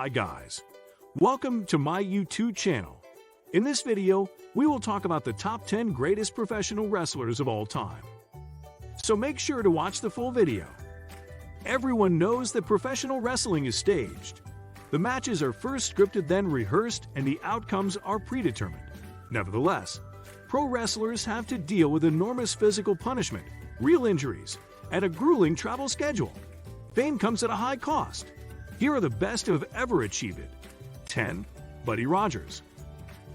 Hi guys, welcome to my YouTube channel. In this video, we will talk about the top 10 greatest professional wrestlers of all time. So make sure to watch the full video. Everyone knows that professional wrestling is staged. The matches are first scripted, then rehearsed, and the outcomes are predetermined. Nevertheless, pro wrestlers have to deal with enormous physical punishment, real injuries, and a grueling travel schedule. Fame comes at a high cost. Here are the best who have ever achieved it. 10. Buddy Rogers.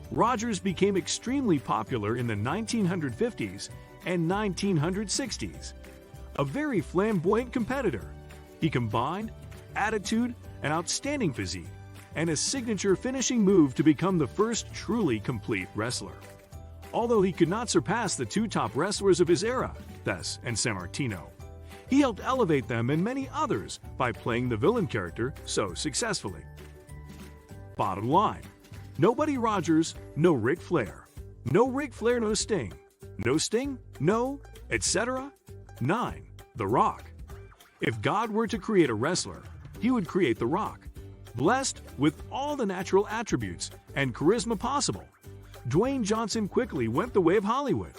Rogers became extremely popular in the 1950s and 1960s. A very flamboyant competitor, he combined attitude, an outstanding physique, and a signature finishing move to become the first truly complete wrestler. Although he could not surpass the two top wrestlers of his era, Thesz and Sanmartino, he helped elevate them and many others by playing the villain character so successfully. Bottom line, no Buddy Rogers, no Ric Flair. No Ric Flair, no Sting. No Sting, no, etc. 9. The Rock. If God were to create a wrestler, he would create The Rock. Blessed with all the natural attributes and charisma possible, Dwayne Johnson quickly went the way of Hollywood.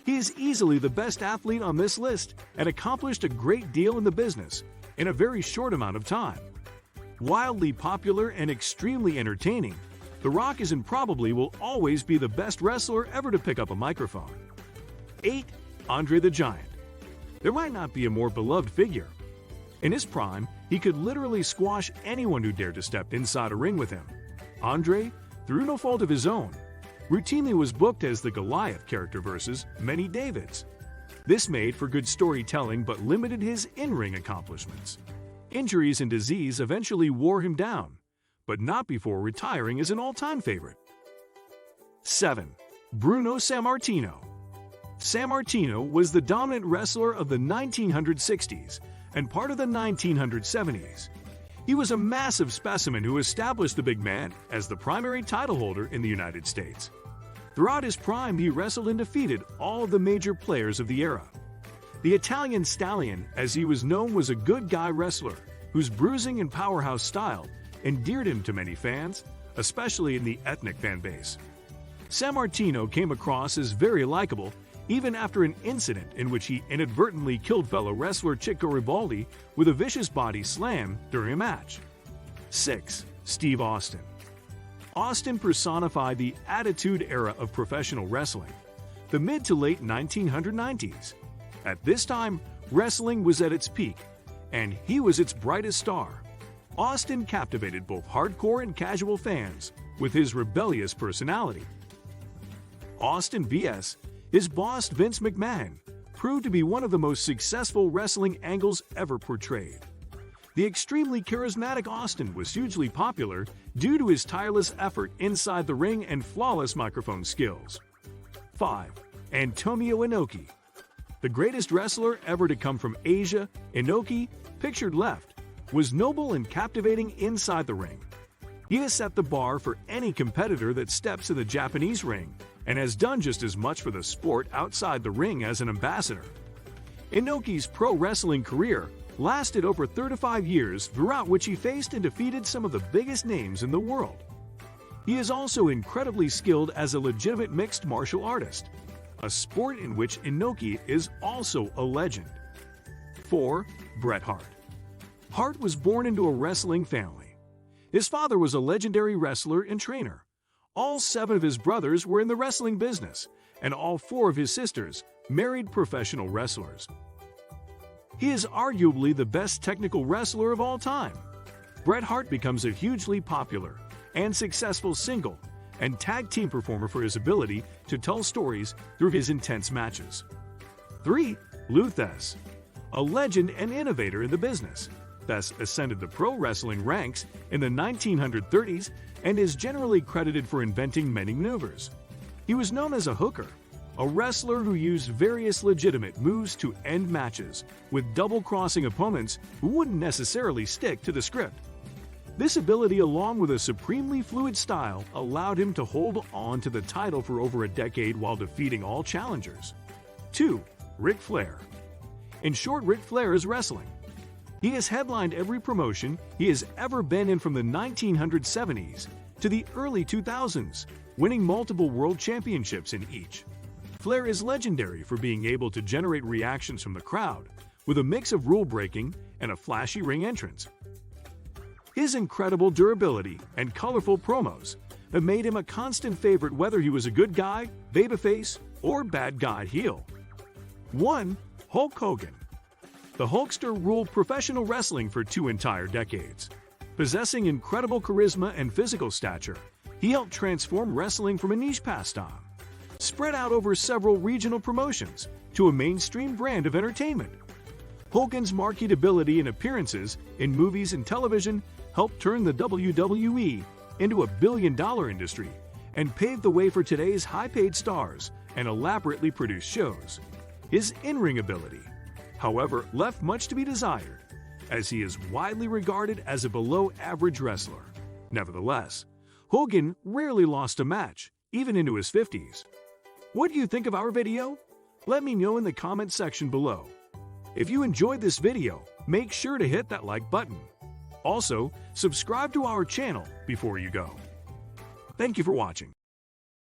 He is easily the best athlete on this list and accomplished a great deal in the business in a very short amount of time. Wildly popular and extremely entertaining, The Rock is and probably will always be the best wrestler ever to pick up a microphone. 8. Andre the Giant. There might not be a more beloved figure. In his prime, he could literally squash anyone who dared to step inside a ring with him. Andre, through no fault of his own, routinely was booked as the Goliath character versus many Davids. This made for good storytelling but limited his in-ring accomplishments. Injuries and disease eventually wore him down, but not before retiring as an all-time favorite. 7. Bruno Sanmartino. Sanmartino was the dominant wrestler of the 1960s and part of the 1970s. He was a massive specimen who established the big man as the primary title holder in the United States. Throughout his prime, he wrestled and defeated all of the major players of the era. The Italian Stallion, as he was known, was a good guy wrestler whose bruising and powerhouse style endeared him to many fans, especially in the ethnic fan base. Sanmartino came across as very likable even after an incident in which he inadvertently killed fellow wrestler Chico Ribaldi with a vicious body slam during a match. 6. Steve Austin. Austin personified the Attitude Era of professional wrestling, the mid to late 1990s. At this time, wrestling was at its peak, and he was its brightest star. Austin captivated both hardcore and casual fans with his rebellious personality. Austin vs. his boss Vince McMahon proved to be one of the most successful wrestling angles ever portrayed. The extremely charismatic Austin was hugely popular due to his tireless effort inside the ring and flawless microphone skills. 5. Antonio Inoki. The greatest wrestler ever to come from Asia, Enoki, pictured left, was noble and captivating inside the ring. He has set the bar for any competitor that steps in the Japanese ring and has done just as much for the sport outside the ring as an ambassador. Inoki's pro wrestling career lasted over 35 years, throughout which he faced and defeated some of the biggest names in the world. He is also incredibly skilled as a legitimate mixed martial artist, a sport in which Enoki is also a legend. 4. Bret Hart. Hart was born into a wrestling family. His father was a legendary wrestler and trainer. All 7 of his brothers were in the wrestling business, and all 4 of his sisters married professional wrestlers. He is arguably the best technical wrestler of all time. Bret Hart becomes a hugely popular and successful single and tag team performer for his ability to tell stories through his intense matches. 3. Thesz. A legend and innovator in the business, Thesz ascended the pro wrestling ranks in the 1930s and is generally credited for inventing many maneuvers. He was known as a hooker, a wrestler who used various legitimate moves to end matches with double-crossing opponents who wouldn't necessarily stick to the script. This ability, along with a supremely fluid style, allowed him to hold on to the title for over a decade while defeating all challengers. 2. Ric Flair. In short, Ric Flair is wrestling. He has headlined every promotion he has ever been in from the 1970s to the early 2000s, winning multiple world championships in each. Flair is legendary for being able to generate reactions from the crowd with a mix of rule-breaking and a flashy ring entrance. His incredible durability and colorful promos have made him a constant favorite whether he was a good guy, babyface, or bad guy heel. 1. Hulk Hogan. The Hulkster ruled professional wrestling for 2 entire decades. Possessing incredible charisma and physical stature, he helped transform wrestling from a niche pastime, spread out over several regional promotions, to a mainstream brand of entertainment. Hogan's marketability and appearances in movies and television helped turn the WWE into a billion-dollar industry and paved the way for today's high-paid stars and elaborately produced shows. His in-ring ability, however, left much to be desired, as he is widely regarded as a below-average wrestler. Nevertheless, Hogan rarely lost a match, even into his 50s. What do you think of our video? Let me know in the comment section below. If you enjoyed this video, make sure to hit that like button. Also, subscribe to our channel before you go. Thank you for watching.